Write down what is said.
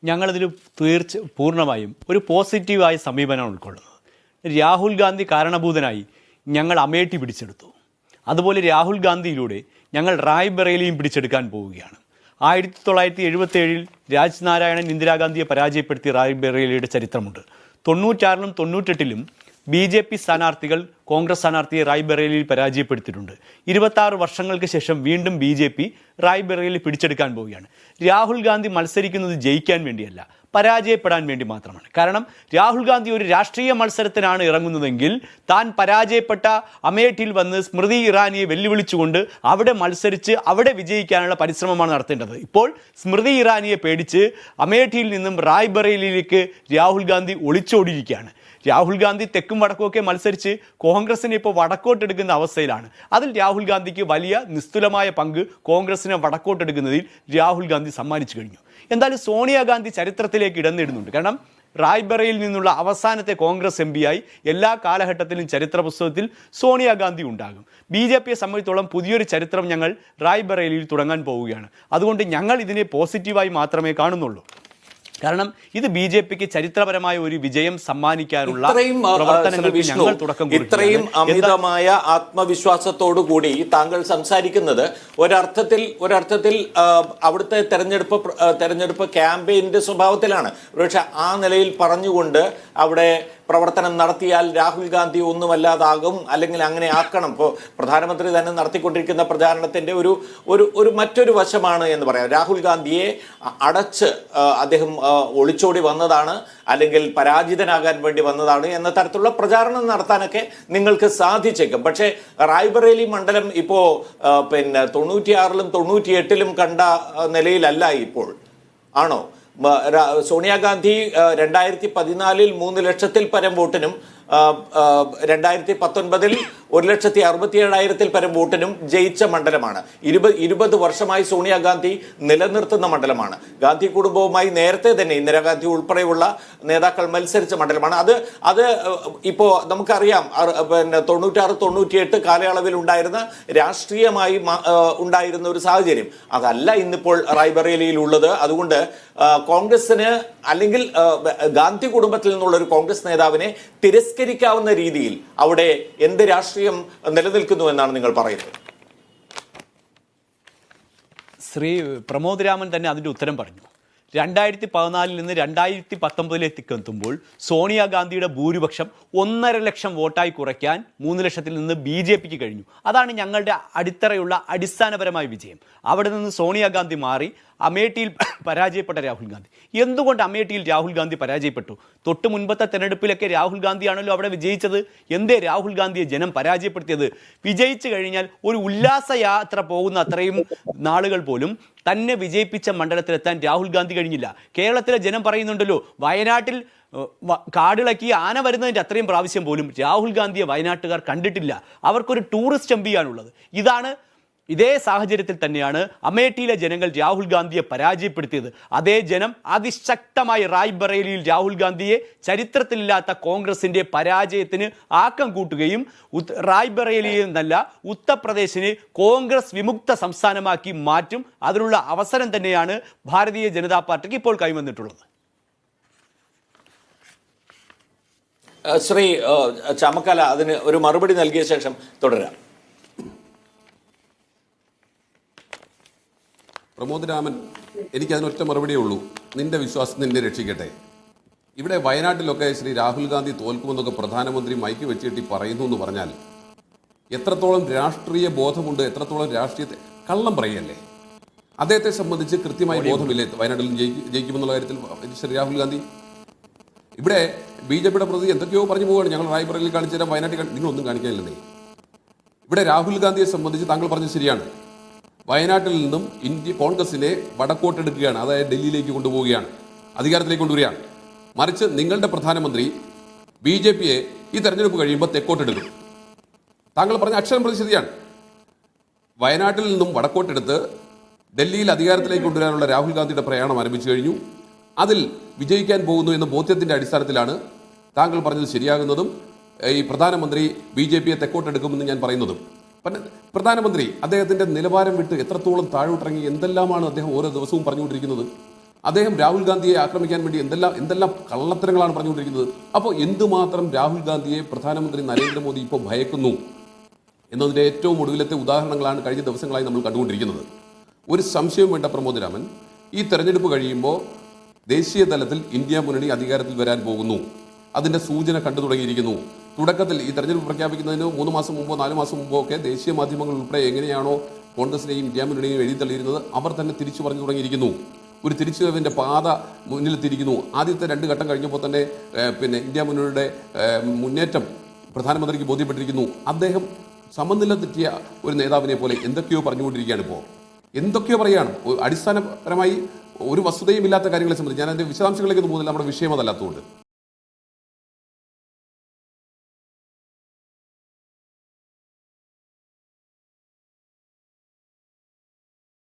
ഞങ്ങളതിൽ പൂർണ്ണമായും ഒരു പോസിറ്റീവായ സമീപനമാണ് ഉൾക്കൊള്ളുന്നത്. രാഹുൽ ഗാന്ധി കാരണഭൂതനായി ഞങ്ങൾ അമേഠി പിടിച്ചെടുത്തു. അതുപോലെ രാഹുൽ ഗാന്ധിയിലൂടെ ഞങ്ങൾ റായ്ബറേലിയും പിടിച്ചെടുക്കാൻ പോവുകയാണ്. 1977 രാജ്നാരായണൻ ഇന്ദിരാഗാന്ധിയെ പരാജയപ്പെടുത്തിയ റായ്ബറേലിയുടെ ചരിത്രമുണ്ട്. 96-ലും 98-ലും BJP സ്ഥാനാർത്ഥികൾ കോൺഗ്രസ് സ്ഥാനാർത്ഥിയെ റായ്ബറേലിയിൽ പരാജയപ്പെടുത്തിയിട്ടുണ്ട്. 26 വർഷങ്ങൾക്ക് ശേഷം വീണ്ടും BJP റായ്ബറേലി പിടിച്ചെടുക്കാൻ പോവുകയാണ്. രാഹുൽ ഗാന്ധി മത്സരിക്കുന്നത് ജയിക്കാൻ വേണ്ടിയല്ല, പരാജയപ്പെടാൻ വേണ്ടി മാത്രമാണ്. കാരണം രാഹുൽ ഗാന്ധി ഒരു രാഷ്ട്രീയ മത്സരത്തിനാണ് ഇറങ്ങുന്നതെങ്കിൽ താൻ പരാജയപ്പെട്ട അമേഠിയിൽ വന്ന് സ്മൃതി ഇറാനിയെ വെല്ലുവിളിച്ചുകൊണ്ട് അവിടെ മത്സരിച്ച് അവിടെ വിജയിക്കാനുള്ള പരിശ്രമമാണ് നടത്തേണ്ടത്. ഇപ്പോൾ സ്മൃതി ഇറാനിയെ പേടിച്ച് അമേഠിയിൽ നിന്നും റായ്ബറേലിയിലേക്ക് രാഹുൽ ഗാന്ധി ഒളിച്ചോടിയിരിക്കുകയാണ്. രാഹുൽ ഗാന്ധി തെക്കും വടക്കുമൊക്കെ മത്സരിച്ച് കോൺഗ്രസിനെ ഇപ്പോൾ വടക്കോട്ടെടുക്കുന്ന അവസ്ഥയിലാണ്. അതിൽ രാഹുൽ ഗാന്ധിക്ക് വലിയ നിസ്തുലമായ പങ്ക് കോൺഗ്രസിനെ വടക്കോട്ടെടുക്കുന്നതിൽ രാഹുൽ ഗാന്ധി സമ്മാനിച്ചു കഴിഞ്ഞു. എന്തായാലും സോണിയാഗാന്ധി ചരിത്രത്തിലേക്ക് ഇടം നേടുന്നുണ്ട്. കാരണം റായ്ബറയിൽ നിന്നുള്ള അവസാനത്തെ കോൺഗ്രസ് MP ആയി എല്ലാ കാലഘട്ടത്തിലും ചരിത്ര പുസ്തകത്തിൽ സോണിയാഗാന്ധി ഉണ്ടാകും. BJPയെ സംബന്ധിച്ചോളം പുതിയൊരു ചരിത്രം ഞങ്ങൾ റായ്ബറേലിയിൽ തുടങ്ങാൻ പോവുകയാണ്. അതുകൊണ്ട് ഞങ്ങൾ ഇതിനെ പോസിറ്റീവായി മാത്രമേ കാണുന്നുള്ളൂ. കാരണം ഇത് BJPക്ക് ചരിത്രപരമായ ഒരു വിജയം സമ്മാനിക്കാനുള്ള പ്രവർത്തനങ്ങൾക്ക് ഞങ്ങൾ തുടക്കം കുറിക്കും. ഇത്രയും അമിതമായ ആത്മവിശ്വാസത്തോടു കൂടി താങ്കൾ സംസാരിക്കുന്നത് ഒരർത്ഥത്തിൽ അവിടുത്തെ തെരഞ്ഞെടുപ്പ് ക്യാമ്പയിന്റെ സ്വഭാവത്തിലാണ്. പക്ഷെ ആ നിലയിൽ പറഞ്ഞുകൊണ്ട് അവിടെ പ്രവർത്തനം നടത്തിയാൽ രാഹുൽ ഗാന്ധി ഒന്നുമല്ലാതാകും, അല്ലെങ്കിൽ അങ്ങനെ ആക്കണം. ഇപ്പോൾ പ്രധാനമന്ത്രി തന്നെ നടത്തിക്കൊണ്ടിരിക്കുന്ന പ്രചാരണത്തിന്റെ ഒരു മറ്റൊരു വശമാണ് എന്ന് പറയാം. രാഹുൽ ഗാന്ധിയെ അടച്ച് അദ്ദേഹം ഒളിച്ചോടി വന്നതാണ്, അല്ലെങ്കിൽ പരാജിതനാകാൻ വേണ്ടി വന്നതാണ് എന്ന തരത്തിലുള്ള പ്രചാരണം നടത്താനൊക്കെ നിങ്ങൾക്ക് സാധിച്ചേക്കും. പക്ഷേ റായ്ബറേലി മണ്ഡലം ഇപ്പോൾ 96-ലും 98-ലും കണ്ട നിലയിലല്ല ഇപ്പോൾ, ആണോ? സോണിയാഗാന്ധി 2014 3 ലക്ഷത്തിൽ പരം വോട്ടിനും 2019 1,67,000 പരം വോട്ടിനും ജയിച്ച മണ്ഡലമാണ്. 20 വർഷമായി സോണിയാഗാന്ധി നിലനിർത്തുന്ന മണ്ഡലമാണ്. ഗാന്ധി കുടുംബവുമായി നേരത്തെ തന്നെ ഇന്ദിരാഗാന്ധി ഉൾപ്പെടെയുള്ള നേതാക്കൾ മത്സരിച്ച മണ്ഡലമാണ്. അത് ഇപ്പോൾ നമുക്കറിയാം. 96-98 കാലയളവിൽ ഉണ്ടായിരുന്ന രാഷ്ട്രീയമായി ഉണ്ടായിരുന്ന ഒരു സാഹചര്യം അതല്ല ഇന്നിപ്പോൾ റായ്ബറേലിയിൽ ഉള്ളത്. അതുകൊണ്ട് കോൺഗ്രസിന്, അല്ലെങ്കിൽ ഗാന്ധി കുടുംബത്തിൽ നിന്നുള്ള ഒരു കോൺഗ്രസ് നേതാവിനെ തിരസ്കരിക്കാവുന്ന രീതിയിൽ അവിടെ എന്ത് രാഷ്ട്രീയം നിലനിൽക്കുന്നു എന്നാണ് നിങ്ങൾ പറയുന്നത്? ശ്രീ പ്രമോദ് രാമൻ തന്നെ അതിൻ്റെ ഉത്തരം പറഞ്ഞു. 2014 നിന്ന് 2019 എത്തുമ്പോൾ സോണിയാഗാന്ധിയുടെ ഭൂരിപക്ഷം 1.5 ലക്ഷം വോട്ടായി കുറയ്ക്കാൻ 3 ലക്ഷത്തിൽ നിന്ന് BJPക്ക് കഴിഞ്ഞു. അതാണ് ഞങ്ങളുടെ അടിത്തറയുള്ള അടിസ്ഥാനപരമായ വിജയം. അവിടെ നിന്ന് സോണിയാഗാന്ധി മാറി അമേഠിയിൽ പരാജയപ്പെട്ട രാഹുൽ ഗാന്ധി. എന്തുകൊണ്ട് അമേഠിയിൽ രാഹുൽ ഗാന്ധി പരാജയപ്പെട്ടു? തൊട്ട് മുൻപത്തെ തെരഞ്ഞെടുപ്പിലൊക്കെ രാഹുൽ ഗാന്ധിയാണല്ലോ അവിടെ വിജയിച്ചത്. എന്തേ രാഹുൽ ഗാന്ധിയെ ജനം പരാജയപ്പെടുത്തിയത്? വിജയിച്ചു കഴിഞ്ഞാൽ ഒരു ഉല്ലാസയാത്ര പോകുന്ന അത്രയും നാളുകൾ പോലും തന്നെ വിജയിപ്പിച്ച മണ്ഡലത്തിലെത്താൻ രാഹുൽ ഗാന്ധി കഴിഞ്ഞില്ല. കേരളത്തിലെ ജനം പറയുന്നുണ്ടല്ലോ, വയനാട്ടിൽ കാടിളക്കി ആന വരുന്നതിൻ്റെ അത്രയും പ്രാവശ്യം പോലും രാഹുൽ ഗാന്ധിയെ വയനാട്ടുകാർ കണ്ടിട്ടില്ല. അവർക്കൊരു ടൂറിസ്റ്റ് MP ആണുള്ളത്. ഇതേ സാഹചര്യത്തിൽ തന്നെയാണ് അമേഠിയിലെ ജനങ്ങൾ രാഹുൽ ഗാന്ധിയെ പരാജയപ്പെടുത്തിയത്. അതേ ജനം അതിശക്തമായി റായ്ബറേലിയിൽ രാഹുൽ ഗാന്ധിയെ ചരിത്രത്തിലില്ലാത്ത കോൺഗ്രസിന്റെ പരാജയത്തിന് ആക്കം കൂട്ടുകയും റായ്ബറേലിയിൽ നിന്നല്ല ഉത്തർപ്രദേശിനെ കോൺഗ്രസ് വിമുക്ത സംസ്ഥാനമാക്കി മാറ്റും. അതിനുള്ള അവസരം തന്നെയാണ് ഭാരതീയ ജനതാ പാർട്ടിക്ക് ഇപ്പോൾ കൈവന്നിട്ടുള്ളത്. ശ്രീ ചാമക്കാല അതിന് ഒരു മറുപടി നൽകിയ ശേഷം തുടരാം. പ്രമോദ് രാമൻ, എനിക്കതിനൊറ്റ മറുപടിയേ ഉള്ളൂ. നിന്റെ വിശ്വാസം നിന്നെ രക്ഷിക്കട്ടെ. ഇവിടെ വയനാട്ടിലൊക്കെ ശ്രീ രാഹുൽ ഗാന്ധി തോൽക്കുമെന്നൊക്കെ പ്രധാനമന്ത്രി മൈക്ക് വെച്ചിട്ട് പറയുന്നു എന്ന് പറഞ്ഞാൽ എത്രത്തോളം രാഷ്ട്രീയ ബോധമുണ്ട്, എത്രത്തോളം രാഷ്ട്രീയത്തെ കള്ളം പറയല്ലേ? അദ്ദേഹത്തെ സംബന്ധിച്ച് കൃത്യമായി ബോധമില്ലേ വയനാട്ടിൽ ജയിക്കുമെന്നുള്ള കാര്യത്തിൽ ശ്രീ രാഹുൽ ഗാന്ധി? ഇവിടെ BJPയുടെ പ്രതി എന്തൊക്കെയോ പറഞ്ഞു പോവുകയാണ്. ഞങ്ങൾ റായ്ബറേലിയിൽ കാണിച്ചു തരാം, വയനാട്ടിൽ നിങ്ങളൊന്നും കാണിക്കാനില്ലെന്നേ. ഇവിടെ രാഹുൽ ഗാന്ധിയെ സംബന്ധിച്ച് താങ്കൾ പറഞ്ഞത് ശരിയാണ്. വയനാട്ടിൽ നിന്നും കോൺഗ്രസിനെ വടക്കോട്ടെടുക്കുകയാണ്, അതായത് ഡൽഹിയിലേക്ക് കൊണ്ടുപോവുകയാണ്, അധികാരത്തിലേക്ക് കൊണ്ടുവരികയാണ്. മറിച്ച് നിങ്ങളുടെ പ്രധാനമന്ത്രി BJPയെ ഈ തെരഞ്ഞെടുപ്പ് കഴിയുമ്പോൾ തെക്കോട്ടെടുക്കും. താങ്കൾ പറഞ്ഞ അക്ഷരം പ്രതി ശരിയാണ്. വയനാട്ടിൽ നിന്നും വടക്കോട്ടെടുത്ത് ഡൽഹിയിൽ അധികാരത്തിലേക്ക് കൊണ്ടുവരാനുള്ള രാഹുൽ ഗാന്ധിയുടെ പ്രയാണം ആരംഭിച്ചു കഴിഞ്ഞു. അതിൽ വിജയിക്കാൻ പോകുന്നു എന്ന ബോധ്യത്തിൻ്റെ അടിസ്ഥാനത്തിലാണ് താങ്കൾ പറഞ്ഞത് ശരിയാകുന്നതും ഈ പ്രധാനമന്ത്രി BJPയെ തെക്കോട്ടെടുക്കുമെന്ന് ഞാൻ പറയുന്നതും. പ്രധാനമന്ത്രി അദ്ദേഹത്തിൻ്റെ നിലവാരം വിട്ട് എത്രത്തോളം താഴോട്ടിറങ്ങി എന്തെല്ലാമാണ് അദ്ദേഹം ഓരോ ദിവസവും പറഞ്ഞുകൊണ്ടിരിക്കുന്നത്. അദ്ദേഹം രാഹുൽ ഗാന്ധിയെ ആക്രമിക്കാൻ വേണ്ടി എന്തെല്ലാം കള്ളത്തരങ്ങളാണ് പറഞ്ഞുകൊണ്ടിരിക്കുന്നത്. അപ്പോൾ എന്തുമാത്രം രാഹുൽ ഗാന്ധിയെ പ്രധാനമന്ത്രി നരേന്ദ്രമോദി ഇപ്പോൾ ഭയക്കുന്നു എന്നതിൻ്റെ ഏറ്റവും ഒടുവിലത്തെ ഉദാഹരണങ്ങളാണ് കഴിഞ്ഞ ദിവസങ്ങളായി നമ്മൾ കണ്ടുകൊണ്ടിരിക്കുന്നത്. ഒരു സംശയവും വേണ്ട പ്രമോദ് രാമൻ, ഈ തെരഞ്ഞെടുപ്പ് കഴിയുമ്പോൾ ദേശീയ തലത്തിൽ ഇന്ത്യ മുന്നണി അധികാരത്തിൽ വരാൻ പോകുന്നു. അതിൻ്റെ സൂചന കണ്ടു തുടങ്ങിയിരിക്കുന്നു. തുടക്കത്തിൽ ഈ തെരഞ്ഞെടുപ്പ് പ്രഖ്യാപിക്കുന്നതിന് 3 മാസം മുമ്പോ 4 മാസം മുമ്പോ ഒക്കെ ദേശീയ മാധ്യമങ്ങൾ ഉൾപ്പെടെ എങ്ങനെയാണോ കോൺഗ്രസിനെയും ഇന്ത്യ മുന്നണിയെയും എഴുതി തള്ളിയിരുന്നത്, അവർ തന്നെ തിരിച്ചു പറഞ്ഞു തുടങ്ങിയിരിക്കുന്നു. ഒരു തിരിച്ചുവരവിൻ്റെ പാത മുന്നിലെത്തിയിരിക്കുന്നു. ആദ്യത്തെ 2 ഘട്ടം കഴിഞ്ഞപ്പോൾ തന്നെ ഇന്ത്യ മുന്നണിയുടെ മുന്നേറ്റം പ്രധാനമന്ത്രിക്ക് ബോധ്യപ്പെട്ടിരിക്കുന്നു. അദ്ദേഹം സമനില തെറ്റിയ ഒരു നേതാവിനെ പോലെ എന്തൊക്കെയോ പറഞ്ഞുകൊണ്ടിരിക്കുകയാണ്. ഇപ്പോൾ എന്തൊക്കെയോ പറയുകയാണ്. അടിസ്ഥാനപരമായി ഒരു വസ്തുതയും ഇല്ലാത്ത കാര്യങ്ങളെ സംബന്ധിച്ച് ഞാൻ അതിൻ്റെ വിശദാംശങ്ങളിലേക്ക് പോകുന്നില്ല, നമ്മുടെ വിഷയം അതല്ലാത്തതുകൊണ്ട്.